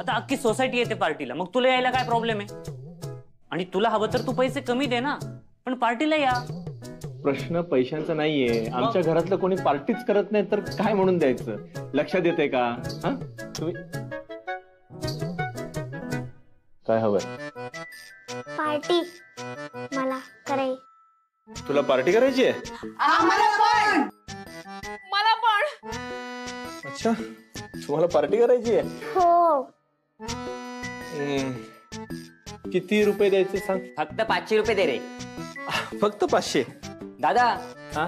आता अख्खी सोसायटी येते पार्टीला, मग तुला यायला काय प्रॉब्लेम आहे? आणि तुला हवं तर तू पैसे कमी दे ना, पण पार्टीला या. प्रश्न पैशांचा नाहीये. आमच्या घरातलं कोणी पार्टीच करत नाही तर काय म्हणून द्यायचं? लक्षात येते का? हा तुम्ही काय हवंय? पार्टी मला कराय. तुला पार्टी करायची आहे? आम्हाला पण. मला पण. अच्छा, तुम्हाला पार्टी करायची आहे? हो. किती रुपये द्यायचे सांग? फक्त 500 रुपये दे रे. फक्त 500? दादा हा,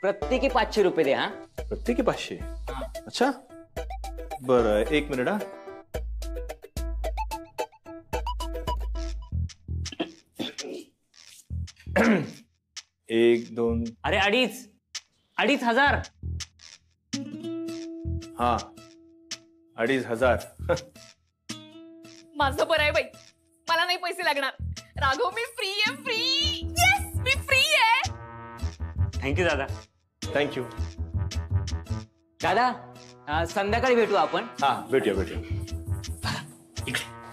प्रत्येकी 500 रुपये दे. हा, प्रत्येकी 500? अच्छा बरं, 1 मिनिट. हा, एक दोन. अरे 2,500. हा, 2,500. माझं बरं आहे बाई, मला नाही पैसे लागणार. राघव मी फ्री आहे. फ्री. येस, मी फ्री आहे. थँक्यू दादा. थँक्यू दादा, संध्याकाळी भेटू आपण. हा, भेटूया.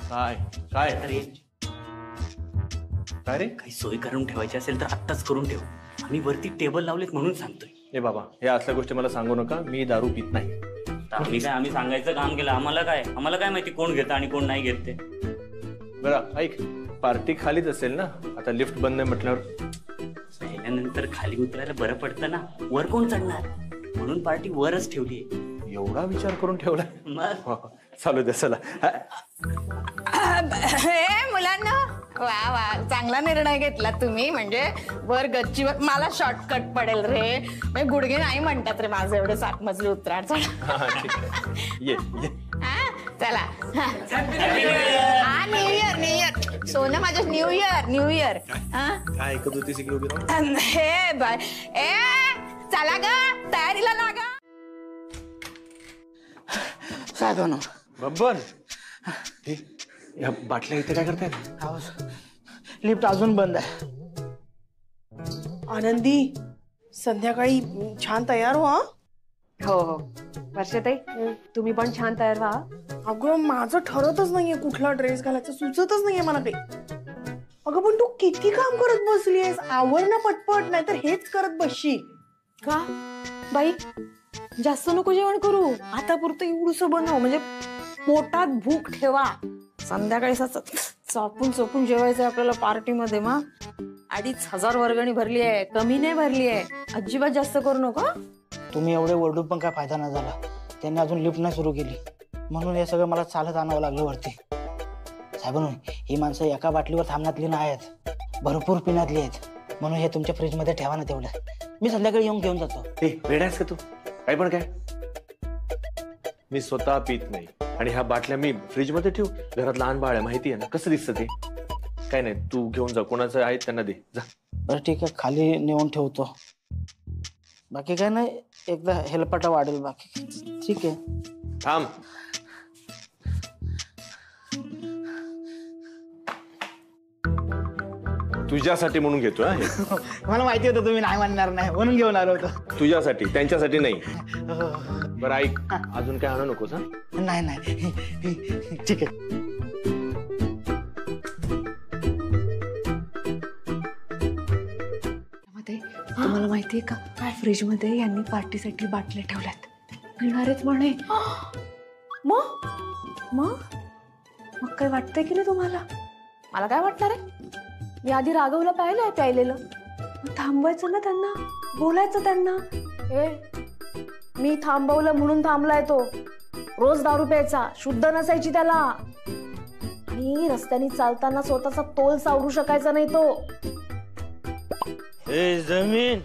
काय काय काय रे? काही सोय करून ठेवायची असेल तर आत्ताच करून ठेव. आम्ही वरती टेबल लावलेत म्हणून सांगतोय. ए बाबा, हे असल्या गोष्टी मला सांगू नका. मी दारू पित नाही. आम्ही सांगायचं काम केलं. आम्हाला काय माहिती कोण घेतं आणि कोण नाही घेत ते. बरं ऐक, पार्टी खालीच असेल ना? आता लिफ्ट बंद नाही म्हटल्यावर पहिल्यानंतर खाली उतरायला बरं पडतं ना. वर कोण चढणार, म्हणून पार्टी वरच ठेवली. एवढा विचार करून ठेवलाय? मग चालू दे, चला. मुलांना वा वा, चांगला निर्णय घेतला तुम्ही. म्हणजे वर गच्चीवर मला शॉर्टकट पडेल रे. म्हणजे गुडघे नाही म्हणतात रे माझं एवढं 7 मजली उतराड. ये चला. न्यू इयर सोनं माझं. New year. काय ऐकत होती सगळी उभी राहून? हे बाय. चला ग, तयारीला लागा. साधन बब्बन, या बाटल्या इथे काय करतायत? लिफ्ट अजून बंद आहे. आनंदी, संध्याकाळी छान तयार व्हा. हो वर्षाताई, तुम्ही पण छान तयार व्हा. अगं माझं ठरतच नाहीये कुठला ड्रेस घालायचा, सुचतच नाहीये मला काही. अगं पण तू किती काम करत बसलीयस? आवर ना पटपट, नाही तर हेच करत बसशील का बाई? जास्त नको जेवण करू. आता पुरतं एवढंसं बनव, म्हणजे पोटात भूक ठेवा. संध्याकाळी चापून चोपून जेवायचंय आपल्याला पार्टीमध्ये. मग 2,500 वर्गणी भरली आहे, कमी नाही भरली आहे. अजिबात जास्त करू नका. तुम्ही एवढे ओरडून पण काय फायदा नाही झाला. त्यांनी अजून लिफ्ट नाही सुरू केली, म्हणून हे सगळं मला चालत आणावं लागलं वरती. साहेबांनो, ही माणसं एका बाटलीवर थांबण्यातली नाही आहेत, भरपूर पिण्यातली आहेत. म्हणून हे तुमच्या फ्रीजमध्ये ठेवा ना तेवढं. मी संध्याकाळी येऊन घेऊन जातो. वेडायस का तू? काय पण काय? मी स्वतः पित नाही आणि ह्या बाटल्या मी फ्रीज मध्ये ठेवू? घरात लहान बाळ आहे, माहिती आहे ना कसं दिसतं ते. काय नाही, तू घेऊन जा. कोणाचं आहे त्यांना दे जा. बरं ठीक आहे, खाली नेऊन ठेवतो. बाकी काय नाही, एकदा हेलपाटा वाढेल. बाकी ठीक आहे. थांब. तुझ्यासाठी म्हणून घेतो. मला माहिती होतं तुम्ही नाही म्हणणार नाही, म्हणून घेऊन आलो होतो. तुझ्यासाठी, त्यांच्यासाठी नाही. बरं ऐक, अजून काय आणू नकोस? नाही ठीक आहे. तुम्हाला माहितीये का, फ्रीज मध्ये यांनी पार्टीसाठी बाटल्या ठेवल्यात. पिणारेच म्हणे. मग काय वाटतंय की नाही तुम्हाला? मला काय वाटणार आहे? मी आधी राघवला पाहिलंय प्यायलेलं. थांबवायचं ना त्यांना, बोलायचं त्यांना. मी थांबवलं म्हणून थांबलाय तो. रोज दारू प्यायचा, शुद्ध नसायची त्याला. आणि रस्त्याने चालताना स्वतःचा तोल सावरू शकायचा नाही तो. जमीन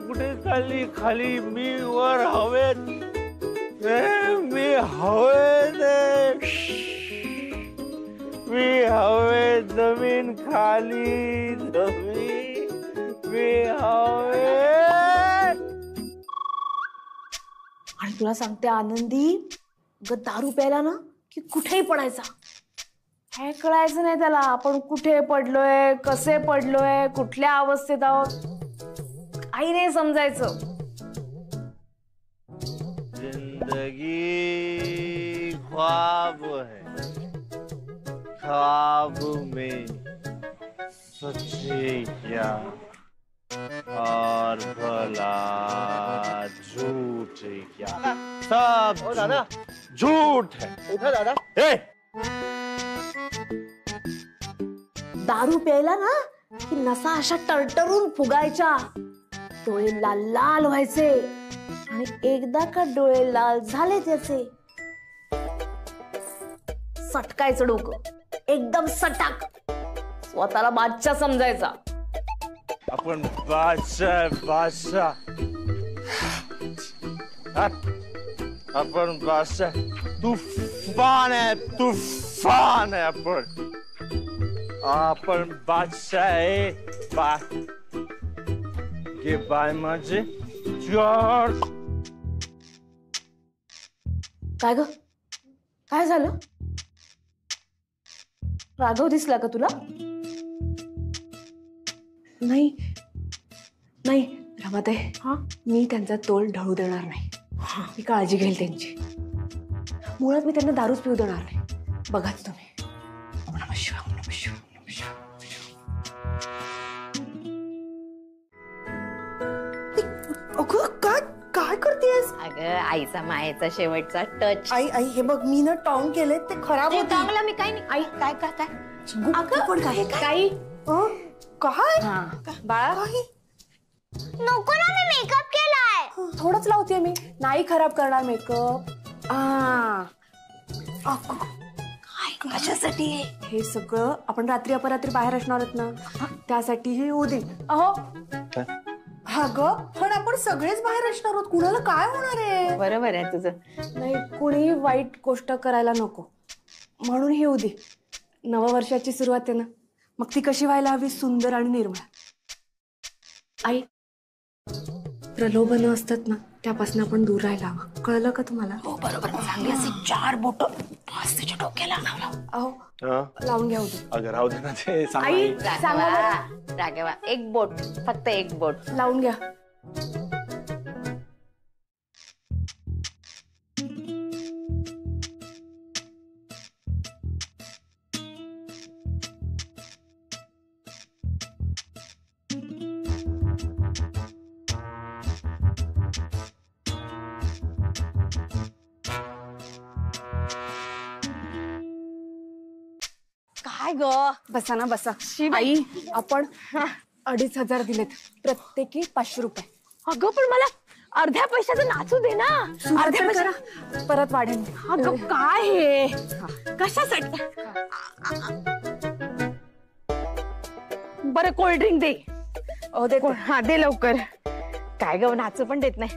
कुठे चालली? खाली, मी वर हवेत. मी हवेत, जमीन खाली. मी हवेत. आणि तुला सांगते आनंदी, दारू प्यायला ना की कुठेही पडायचा. काय कळायचं नाही त्याला आपण कुठे पडलोय, कसे पडलोय, कुठल्या अवस्थेत आहोत, काही नाही समजायचं. जिंदगी ख्वाब है, ख्वाब में सच्ची क्या और भला झूठ क्या, सब दादा झूठ है। उठा दादा. ए, दारू प्यायला ना की नसा अशा टरटरून फुगायच्या, डोळे लाल लाल व्हायचे आणि एकदा का डोळे लाल झाले त्याचे सटकायचं डोकं एकदम सटाक, स्वतःला बादशाह समजायचा. अपन बादशाह बादशाह, अपन बादशाह, तूफान है अपन बादशाह है. ये बाय माझे जॉर्ज. काय ग, काय झालं? राघव दिसला का तुला? नाही नाही रमाताई, हा मी त्यांचा तोल ढळू देणार नाही. मी काळजी घेईल त्यांची. मुळात मी त्यांना दारूच पिऊ देणार नाही. बघाच तुम्ही. ओम नमः शिवाय, ओम नमः शिवाय, ओम नमः शिवाय. अगं काय काय करतेस? अगं आईचा मायेचा शेवटचा टच. आई आई हे बघ मी ना टॉंग केले ते खराब होते. टांगला मी काही नाही. आई काय काय काय पण काय काही काय बाळा, नको ना, मी मेकअप केलाय. थोडंच लावते मी. नाही खराब करणार मेकअप. कशासाठी? हे सगळं आपण रात्री अपरात्री बाहेर असणार आहोत ना, त्यासाठी हे होऊ दे. अहो अगं पण आपण सगळेच बाहेर असणार आहोत, कुणाला काय होणार आहे? बरोबर आहे तुझं. नाही, कुणीही वाईट गोष्ट करायला नको म्हणून हे होऊ दे. नववर्षाची सुरुवात आहे ना, मग ती कशी व्हायला हवी? सुंदर आणि निर्मळ. आई, प्रलोभन असतात ना त्यापासून आपण दूर राहायला हवं. कळलं का तुम्हाला? हो बरोबर. चांगली असे 4 बोट बस त्याच्या डोक्याला लावला. अहो हं? लावून घ्या होते. अगं राहू दे ना ते सांग आई आई. सांगा बरं. राघवा एक बोट, फक्त एक बोट. लावून घ्या. काय ग? बसा ना बसा. आई, आपण 2500 दिलेत, प्रत्येकी 500 रुपये. अगं पण मला अर्ध्या पैशाचं नाचू दे ना. अर्ध्या करा, परत वाढेल. अगं काय हे, कशासाठी? बरं कोल्ड्रिंक दे. अहो देते. हा दे लवकर. काय ग नाचू पण देत नाही.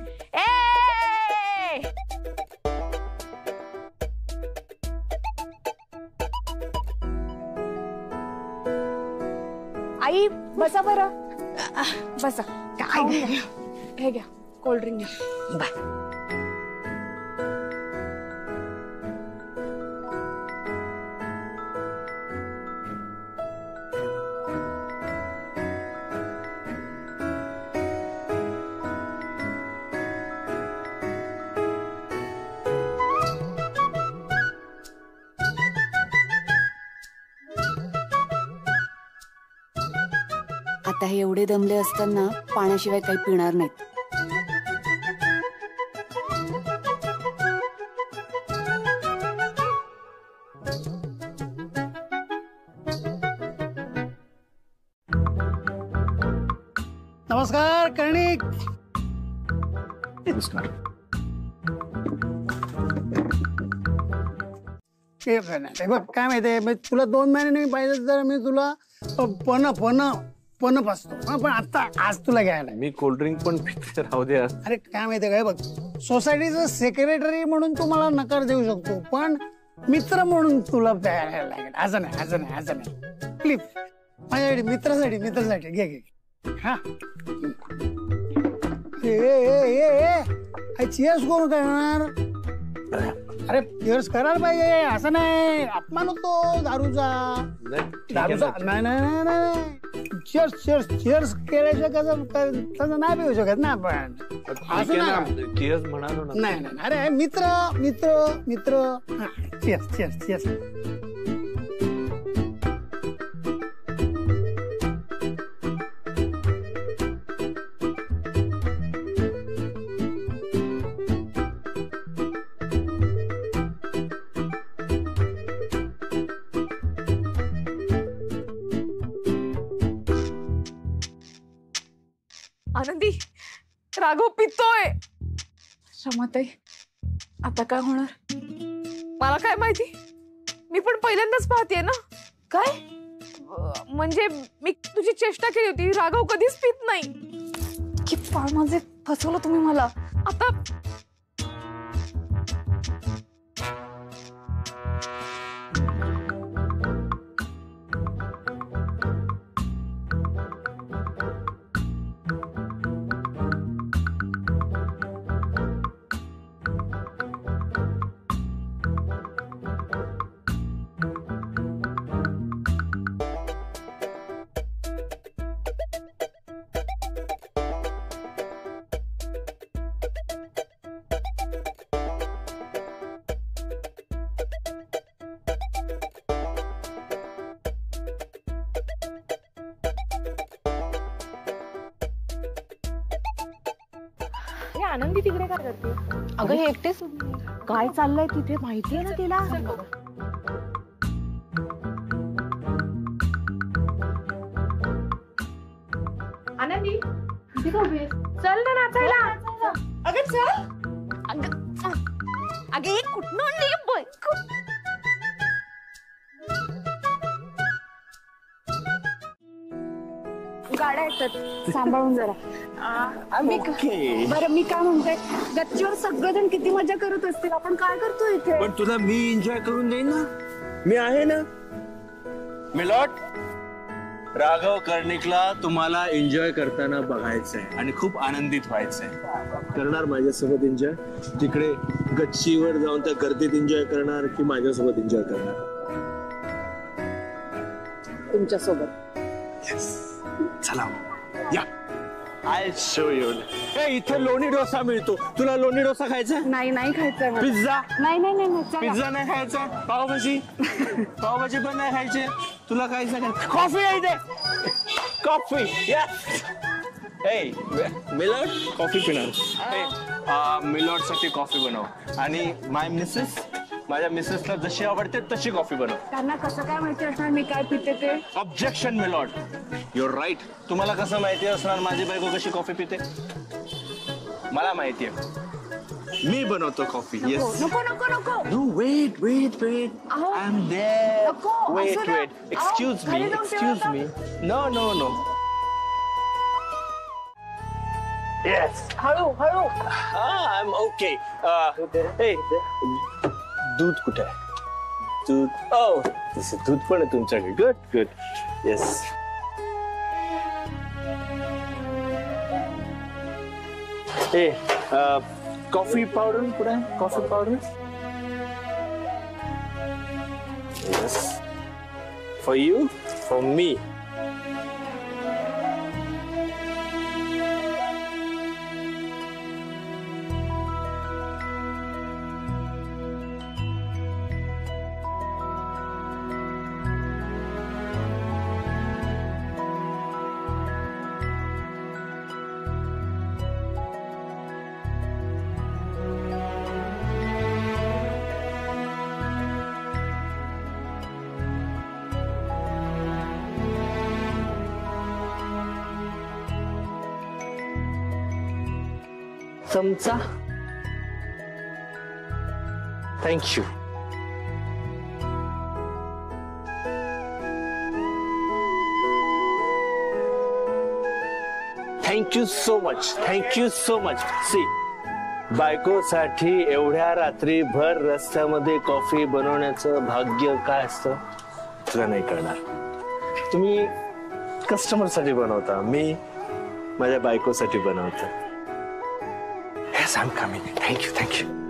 आई बसा बरं. बसा. खाऊन घ्या. हे घ्या कोल्ड्रिंक घ्या. आता हे एवढे दमले असताना पाण्याशिवाय काही पिणार नाहीत. नमस्कार कर्णिक. नमस्कार. हे बघ काय माहितीये, तुला 2 महिने पाहिजे तर मी तुला पण पाचतो, पण आता आज तुला घ्यायला. मी कोल्ड्रिंक पण पिते, राहू दे. अरे काय माहितीये काय, बघ सोसायटीचा सेक्रेटरी म्हणून तू मला नकार देऊ शकतो, पण मित्र म्हणून तुला प्यायला लागेल. असं नाही. प्लीज माझ्यासाठी मित्रासाठी घे. हा चिअर्स कोण करणार? अरे चिअर्स करायला पाहिजे, असं नाही अपमान होतो दारूचा. नाही चिअर्स चिअर्स चिअर्स केल्याशिवाय कसं नाही पिऊ शकत ना आपण. असं नाही. चिअर्स म्हणालो ना. नाही नाही अरे मित्र मित्र मित्र. Cheers cheers cheers. आनंदी, राघव पितोय. रमाताई, आता काय होणार मला काय माहिती. मी पण पहिल्यांदाच पाहतेय ना. काय म्हणजे मी तुझी चेष्टा केली होती. राघव कधीच पित नाही. की पाळ माझे फसवलं तुम्ही मला. आता आनंदी तिकडे काय करते? अगं हे एकटेच काय चाललंय तिथे माहितीये ना तिला. आनंदी चल ना नाचायला. अगं चल. अगं हे कुठनं आणली बघ. गाड्या येतात सांभाळून जरा. बरं मी काय म्हणते, गच्चीवर सगळेजण किती मजा करत असतील. आपण काय करतो इथे? पण तुला मी एन्जॉय करून देईन ना. मी आहे ना. मिलॉट, राघव कर्णिकला तुम्हाला एन्जॉय करताना बघायचंय आणि खूप आनंदित व्हायचंय. करणार माझ्यासोबत एन्जॉय? तिकडे गच्चीवर जाऊन त्या गर्दीत एन्जॉय करणार की माझ्यासोबत एन्जॉय करणार? तुमच्यासोबत. चला या. I show you. इथे लोणी डोसा मिळतो. तुला लोणी डोसा खायचा? नाही नाही खायचं. पिझ्झा? नाही नाही नाही. पिझ्झा नाही खायचा? पावभाजी? पावभाजी पण नाही खायची. तुला खायचं का? कॉफी आहे इथे. कॉफी. यस. मिलॉट कॉफी पिणार. मिलॉट साठी कॉफी बनव आणि माय मिसेस, माझ्या मिसेसला जशी आवडते तशी कॉफी बनव. त्यांना कसं काय माहिती असणार मी काय पिते ते? Objection milord. Your right. तुम्हाला कसं माहिती असणार माझी बायको कशी कॉफी पिते? मला माहितीये. मी बनवतो कॉफी. येस. नको नको नको. No wait wait wait. I am there. Wait wait. Excuse me. Excuse me. No no no. Yes. हळू हळू. I am okay. दूध कुठे आहे? दूध. ओ तसे दूध पण आहे तुमच्याकडे. Good good. Yes. Coffee powder कुठे आहे? Coffee powder. Yes. For you, for me. चमचा. Thank you. Thank you so much. Thank you so much. See, बायकोसाठी एवढ्या रात्रीभर रस्त्यामध्ये कॉफी बनवण्याचं भाग्य काय असतं तुला नाही कळणार. तुम्ही कस्टमर साठी बनवता, मी माझ्या बायकोसाठी बनवतो. Yes, I'm coming. Thank you, thank you.